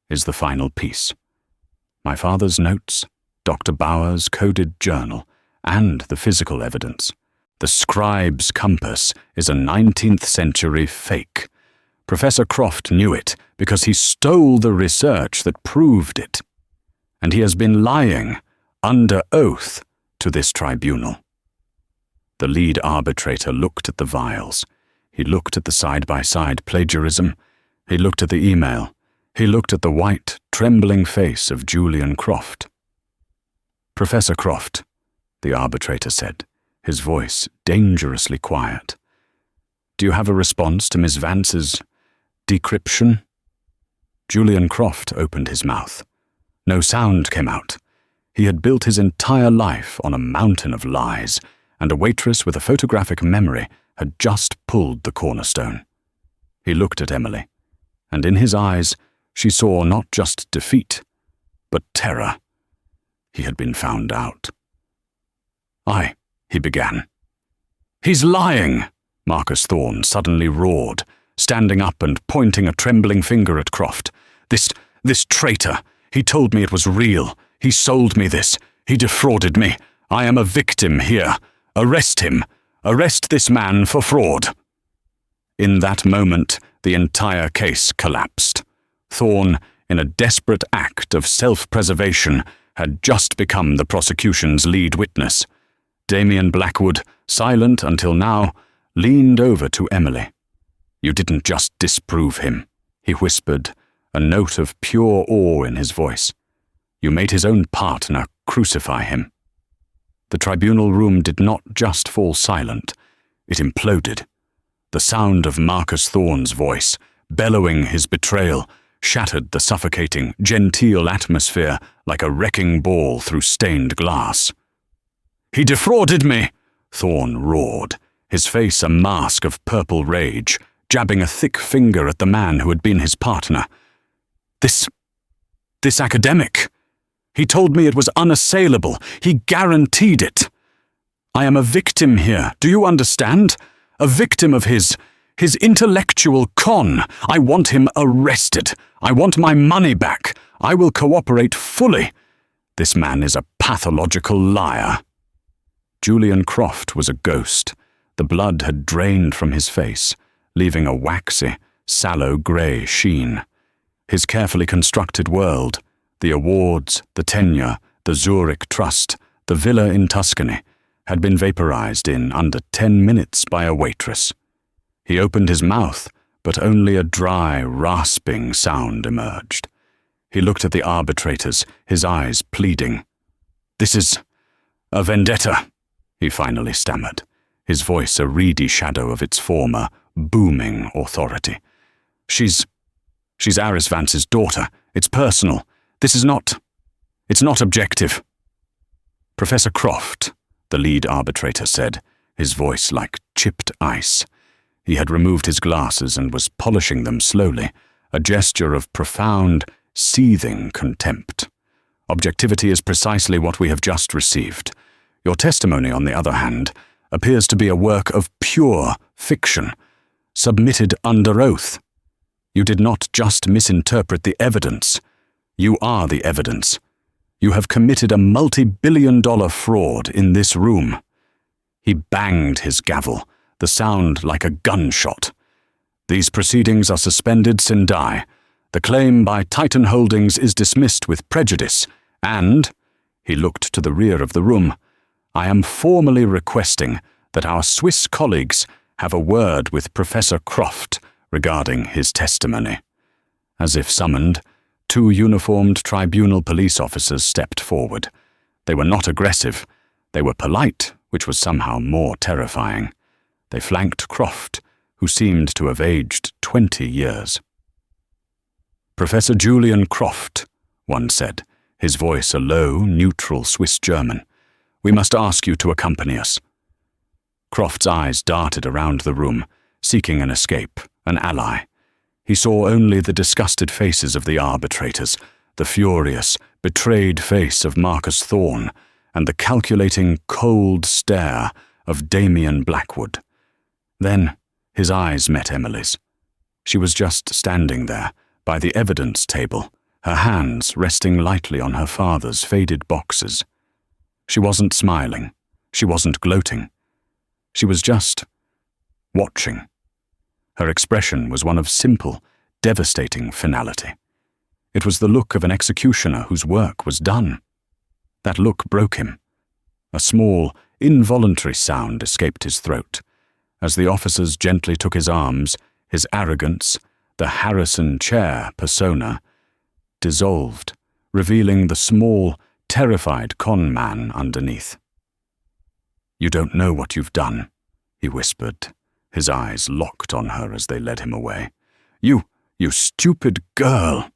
"is the final piece. My father's notes, Dr. Bauer's coded journal, and the physical evidence. The scribe's compass is a 19th century fake. Professor Croft knew it because he stole the research that proved it. And he has been lying, under oath, to this tribunal." The lead arbitrator looked at the vials. He looked at the side-by-side plagiarism. He looked at the email. He looked at the white, trembling face of Julian Croft. "Professor Croft," the arbitrator said, his voice dangerously quiet. "Do you have a response to Miss Vance's decryption?" Julian Croft opened his mouth. No sound came out. He had built his entire life on a mountain of lies, and a waitress with a photographic memory had just pulled the cornerstone. He looked at Emily, and in his eyes she saw not just defeat, but terror. He had been found out. He began. "He's lying!" Marcus Thorne suddenly roared, standing up and pointing a trembling finger at Croft. This traitor! He told me it was real. He sold me this. He defrauded me. I am a victim here. Arrest him. Arrest this man for fraud." In that moment, the entire case collapsed. Thorne, in a desperate act of self-preservation, had just become the prosecution's lead witness. Damien Blackwood, silent until now, leaned over to Emily. "You didn't just disprove him," he whispered, a note of pure awe in his voice. "You made his own partner crucify him." The tribunal room did not just fall silent, it imploded. The sound of Marcus Thorne's voice, bellowing his betrayal, shattered the suffocating, genteel atmosphere like a wrecking ball through stained glass. "He defrauded me!" Thorne roared, his face a mask of purple rage, jabbing a thick finger at the man who had been his partner. This academic. He told me it was unassailable. He guaranteed it. I am a victim here, do you understand? A victim of his intellectual con. I want him arrested. I want my money back. I will cooperate fully. This man is a pathological liar. Julian Croft was a ghost. The blood had drained from his face, leaving a waxy, sallow grey sheen. His carefully constructed world, the awards, the tenure, the Zurich Trust, the villa in Tuscany, had been vaporized in under 10 minutes by a waitress. He opened his mouth, but only a dry, rasping sound emerged. He looked at the arbitrators, his eyes pleading. "This is a vendetta," he finally stammered, his voice a reedy shadow of its former, booming authority. She's Aris Vance's daughter. It's personal. It's not objective." "Professor Croft," the lead arbitrator said, his voice like chipped ice. He had removed his glasses and was polishing them slowly, a gesture of profound, seething contempt. "Objectivity is precisely what we have just received. Your testimony, on the other hand, appears to be a work of pure fiction, submitted under oath. You did not just misinterpret the evidence. You are the evidence. You have committed a multi-billion-dollar fraud in this room." He banged his gavel, the sound like a gunshot. "These proceedings are suspended sine die. The claim by Titan Holdings is dismissed with prejudice, and," he looked to the rear of the room, "I am formally requesting that our Swiss colleagues have a word with Professor Croft regarding his testimony." As if summoned, 2 uniformed tribunal police officers stepped forward. They were not aggressive. They were polite, which was somehow more terrifying. They flanked Croft, who seemed to have aged 20 years. "Professor Julian Croft," one said, his voice a low, neutral Swiss German, "we must ask you to accompany us." Croft's eyes darted around the room, seeking an escape, an ally. He saw only the disgusted faces of the arbitrators, the furious, betrayed face of Marcus Thorne, and the calculating, cold stare of Damien Blackwood. Then his eyes met Emily's. She was just standing there, by the evidence table, her hands resting lightly on her father's faded boxes. She wasn't smiling. She wasn't gloating. She was just watching. Her expression was one of simple, devastating finality. It was the look of an executioner whose work was done. That look broke him. A small, involuntary sound escaped his throat. As the officers gently took his arms, his arrogance, the Harrison chair persona, dissolved, revealing the small, terrified con man underneath. "You don't know what you've done," he whispered, his eyes locked on her as they led him away. You stupid girl."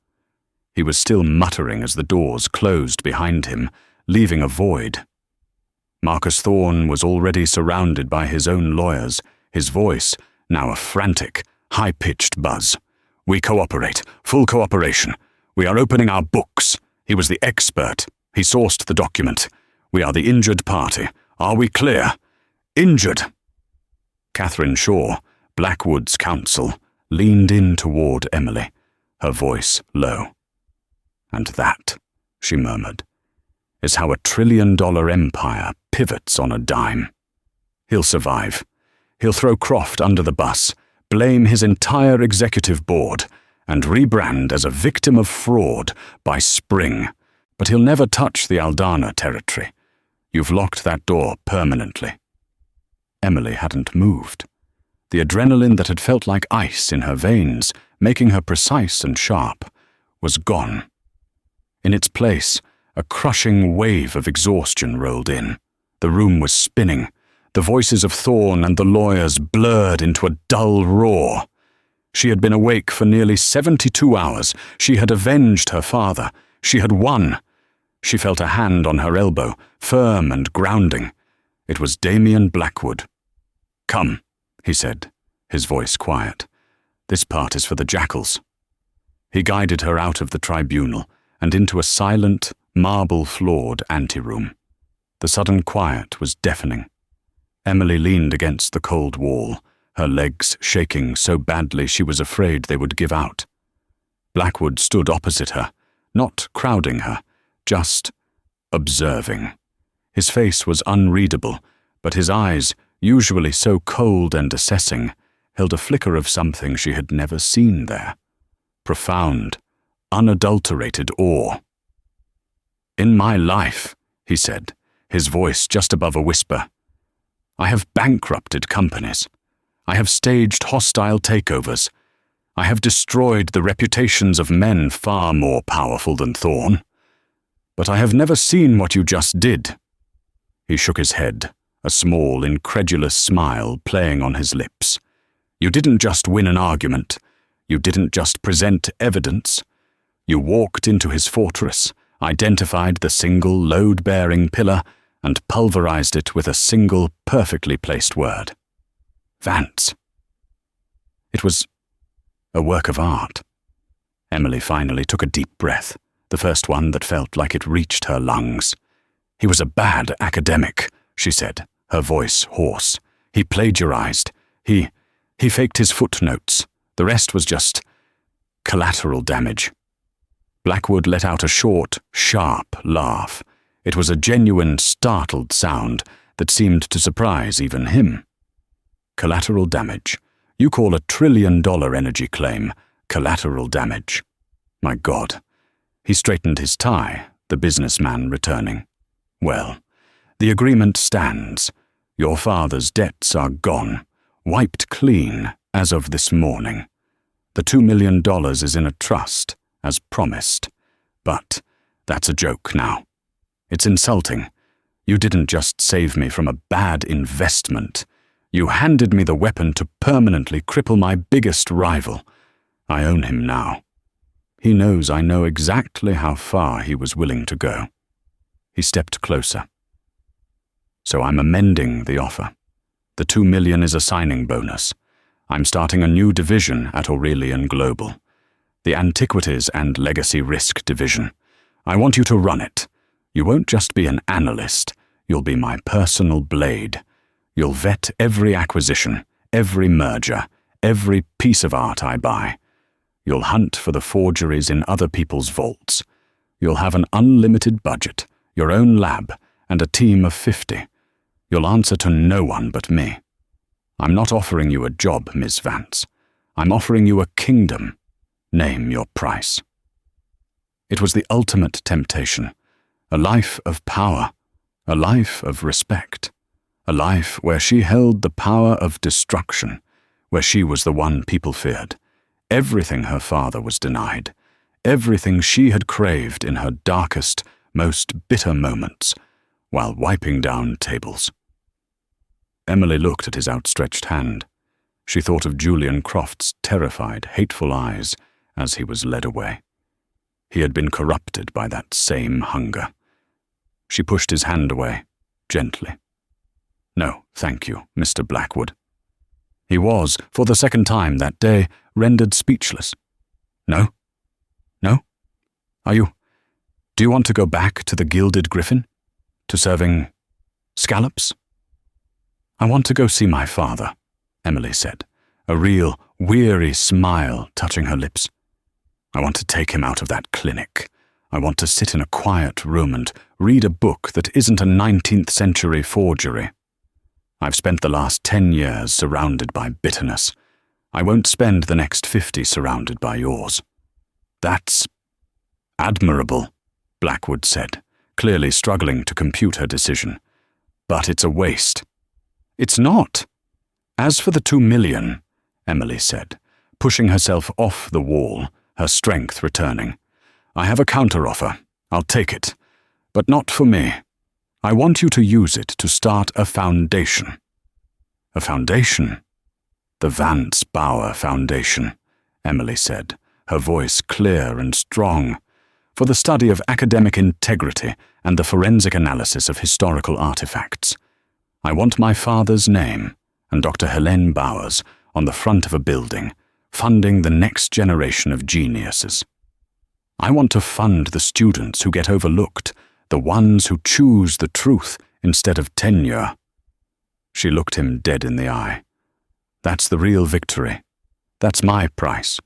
He was still muttering as the doors closed behind him, leaving a void. Marcus Thorne was already surrounded by his own lawyers, his voice now a frantic, high-pitched buzz. "We cooperate. Full cooperation. We are opening our books. He was the expert. He sourced the document. We are the injured party. Are we clear? Injured." Catherine Shaw, Blackwood's counsel, leaned in toward Emily, her voice low. "And that," she murmured, "is how a $1 trillion empire pivots on a dime. He'll survive. He'll throw Croft under the bus, blame his entire executive board, and rebrand as a victim of fraud by spring. But he'll never touch the Aldana territory. You've locked that door permanently." Emily hadn't moved. The adrenaline that had felt like ice in her veins, making her precise and sharp, was gone. In its place, a crushing wave of exhaustion rolled in. The room was spinning. The voices of Thorne and the lawyers blurred into a dull roar. She had been awake for nearly 72 hours. She had avenged her father. She had won. She felt a hand on her elbow, firm and grounding. It was Damien Blackwood. "Come," he said, his voice quiet. "This part is for the jackals." He guided her out of the tribunal and into a silent, marble-floored anteroom. The sudden quiet was deafening. Emily leaned against the cold wall, her legs shaking so badly she was afraid they would give out. Blackwood stood opposite her, not crowding her, just observing. His face was unreadable, but his eyes, usually so cold and assessing, held a flicker of something she had never seen there. Profound, unadulterated awe. "In my life," he said, his voice just above a whisper, "I have bankrupted companies. I have staged hostile takeovers. I have destroyed the reputations of men far more powerful than Thorne. But I have never seen what you just did." He shook his head, a small, incredulous smile playing on his lips. "You didn't just win an argument. You didn't just present evidence. You walked into his fortress, identified the single load-bearing pillar, and pulverized it with a single perfectly placed word. Vance. It was a work of art." Emily finally took a deep breath, the first one that felt like it reached her lungs. "He was a bad academic," she said, her voice hoarse. "He plagiarized. He faked his footnotes. The rest was just collateral damage." Blackwood let out a short, sharp laugh. It was a genuine, startled sound that seemed to surprise even him. "Collateral damage. You call a $1 trillion energy claim collateral damage. My God." He straightened his tie, the businessman returning. "Well, the agreement stands. Your father's debts are gone, wiped clean as of this morning. The $2 million is in a trust, as promised. But that's a joke now. It's insulting. You didn't just save me from a bad investment. You handed me the weapon to permanently cripple my biggest rival. I own him now. He knows I know exactly how far he was willing to go." He stepped closer. "So I'm amending the offer. The $2 million is a signing bonus. I'm starting a new division at Aurelian Global. The Antiquities and Legacy Risk Division. I want you to run it. You won't just be an analyst. You'll be my personal blade. You'll vet every acquisition, every merger, every piece of art I buy. You'll hunt for the forgeries in other people's vaults. You'll have an unlimited budget, your own lab, and a team of 50. You'll answer to no one but me. I'm not offering you a job, Ms. Vance. I'm offering you a kingdom. Name your price." It was the ultimate temptation, a life of power, a life of respect. A life where she held the power of destruction, where she was the one people feared. Everything her father was denied, everything she had craved in her darkest, most bitter moments, while wiping down tables. Emily looked at his outstretched hand. She thought of Julian Croft's terrified, hateful eyes as he was led away. He had been corrupted by that same hunger. She pushed his hand away, gently. "No, thank you, Mr. Blackwood." He was, for the second time that day, rendered speechless. "No? No? Do you want to go back to the Gilded Griffin? To serving scallops?" "I want to go see my father," Emily said, a real, weary smile touching her lips. "I want to take him out of that clinic. I want to sit in a quiet room and read a book that isn't a 19th century forgery. I've spent the last 10 years surrounded by bitterness. I won't spend the next 50 surrounded by yours." "That's admirable," Blackwood said, clearly struggling to compute her decision. "But it's a waste." "It's not. As for the 2 million, Emily said, pushing herself off the wall, her strength returning. "I have a counteroffer. I'll take it. But not for me. I want you to use it to start a foundation." "A foundation?" "The Vance Bauer Foundation," Emily said, her voice clear and strong, "for the study of academic integrity and the forensic analysis of historical artifacts. I want my father's name and Dr. Helene Bauer's on the front of a building, funding the next generation of geniuses. I want to fund the students who get overlooked, the ones who choose the truth instead of tenure." She looked him dead in the eye. "That's the real victory. That's my price."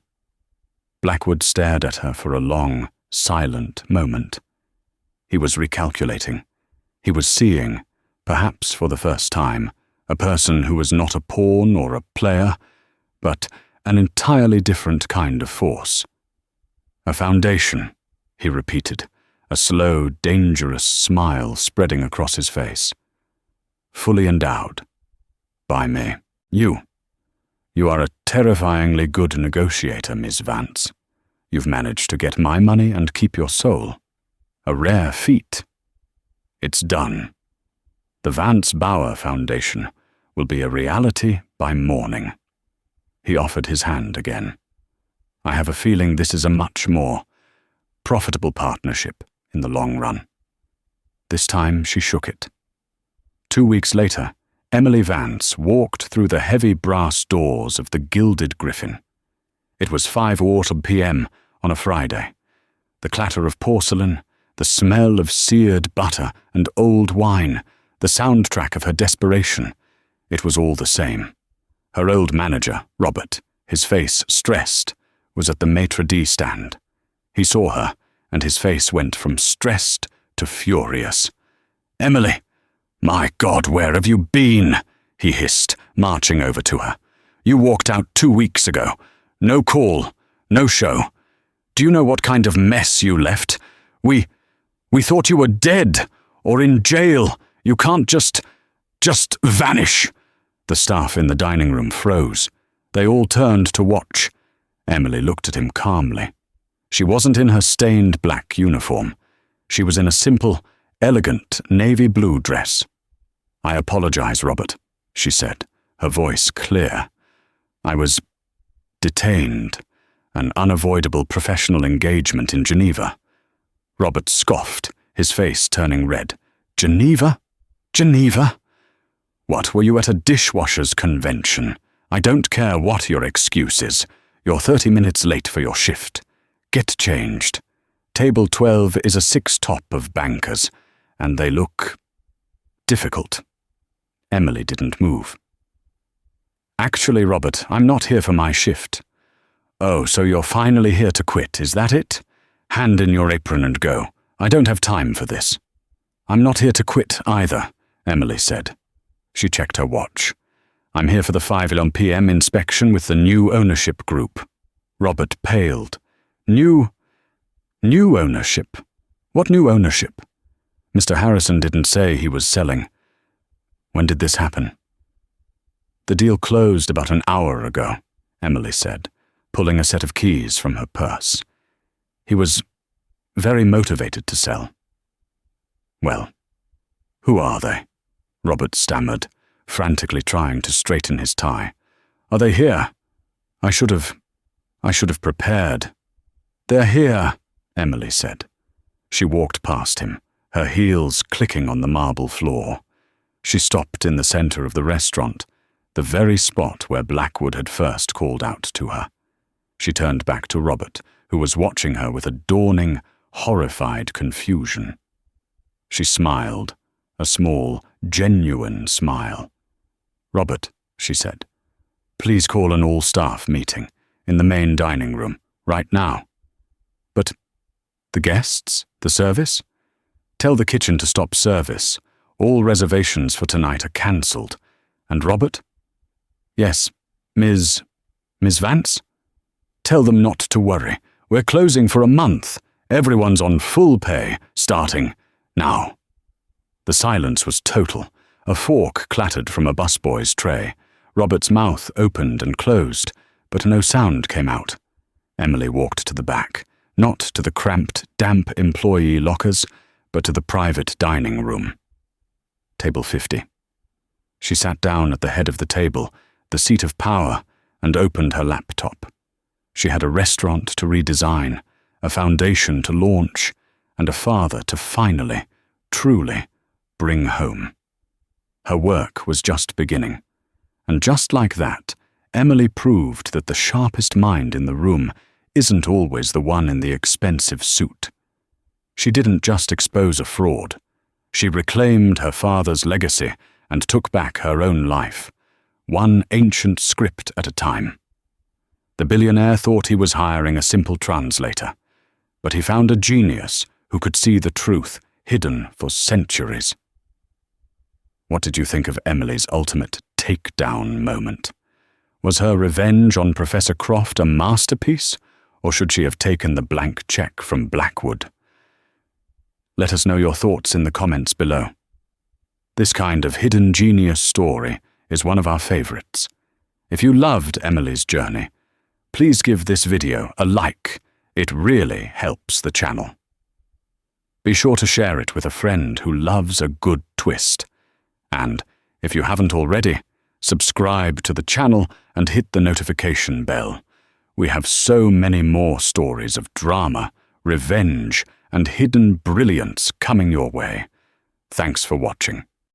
Blackwood stared at her for a long, silent moment. He was recalculating. He was seeing, perhaps for the first time, a person who was not a pawn or a player, but an entirely different kind of force. "A foundation," he repeated, a slow, dangerous smile spreading across his face. "Fully endowed. By me. You are a terrifyingly good negotiator, Miss Vance. You've managed to get my money and keep your soul. A rare feat. It's done. The Vance Bauer Foundation will be a reality by morning." He offered his hand again. "I have a feeling this is a much more profitable partnership in the long run." This time she shook it. 2 weeks later, Emily Vance walked through the heavy brass doors of the Gilded Griffin. It was 5:15 p.m. on a Friday. The clatter of porcelain, the smell of seared butter and old wine, the soundtrack of her desperation, it was all the same. Her old manager, Robert, his face stressed, was at the maitre d' stand. He saw her, and his face went from stressed to furious. "Emily! My God, where have you been?" he hissed, marching over to her. "You walked out 2 weeks ago. No call, no show. Do you know what kind of mess you left? We thought you were dead, or in jail. You can't just vanish." The staff in the dining room froze. They all turned to watch. Emily looked at him calmly. She wasn't in her stained black uniform. She was in a simple, elegant navy blue dress. "I apologize, Robert," she said, her voice clear. "I was detained, an unavoidable professional engagement in Geneva." Robert scoffed, his face turning red. "Geneva? Geneva? What, were you at a dishwashers' convention? I don't care what your excuse is. You're 30 minutes late for your shift. Get changed. Table 12 is a 6-top of bankers, and they look difficult." Emily didn't move. "Actually, Robert, I'm not here for my shift." "Oh, so you're finally here to quit, is that it? Hand in your apron and go. I don't have time for this." "I'm not here to quit either," Emily said. She checked her watch. "I'm here for the 5:11 p.m. inspection with the new ownership group." Robert paled. New ownership? What new ownership? Mr. Harrison didn't say he was selling." When did this happen? The deal closed about an hour ago, Emily said, pulling a set of keys from her purse. He was very motivated to sell. Well, who are they? Robert stammered, frantically trying to straighten his tie. Are they here? I should have prepared. They're here, Emily said. She walked past him, her heels clicking on the marble floor. She stopped in the center of the restaurant, the very spot where Blackwood had first called out to her. She turned back to Robert, who was watching her with a dawning, horrified confusion. She smiled, a small, genuine smile. "Robert," she said, "please call an all-staff meeting in the main dining room, right now." "But the guests? The service?" "Tell the kitchen to stop service. All reservations for tonight are cancelled. And Robert?" "Yes, Miss Vance?" "Tell them not to worry. We're closing for a month. Everyone's on full pay, starting now." The silence was total. A fork clattered from a busboy's tray. Robert's mouth opened and closed, but no sound came out. Emily walked to the back, not to the cramped, damp employee lockers, but to the private dining room. Table 50. She sat down at the head of the table, the seat of power, and opened her laptop. She had a restaurant to redesign, a foundation to launch, and a father to finally, truly, bring home. Her work was just beginning. And just like that, Emily proved that the sharpest mind in the room isn't always the one in the expensive suit. She didn't just expose a fraud. She reclaimed her father's legacy and took back her own life, one ancient script at a time. The billionaire thought he was hiring a simple translator, but he found a genius who could see the truth hidden for centuries. What did you think of Emily's ultimate takedown moment? Was her revenge on Professor Croft a masterpiece, or should she have taken the blank check from Blackwood? Let us know your thoughts in the comments below. This kind of hidden genius story is one of our favorites. If you loved Emily's journey, please give this video a like. It really helps the channel. Be sure to share it with a friend who loves a good twist. And, if you haven't already, subscribe to the channel and hit the notification bell. We have so many more stories of drama, revenge, and hidden brilliance coming your way. Thanks for watching.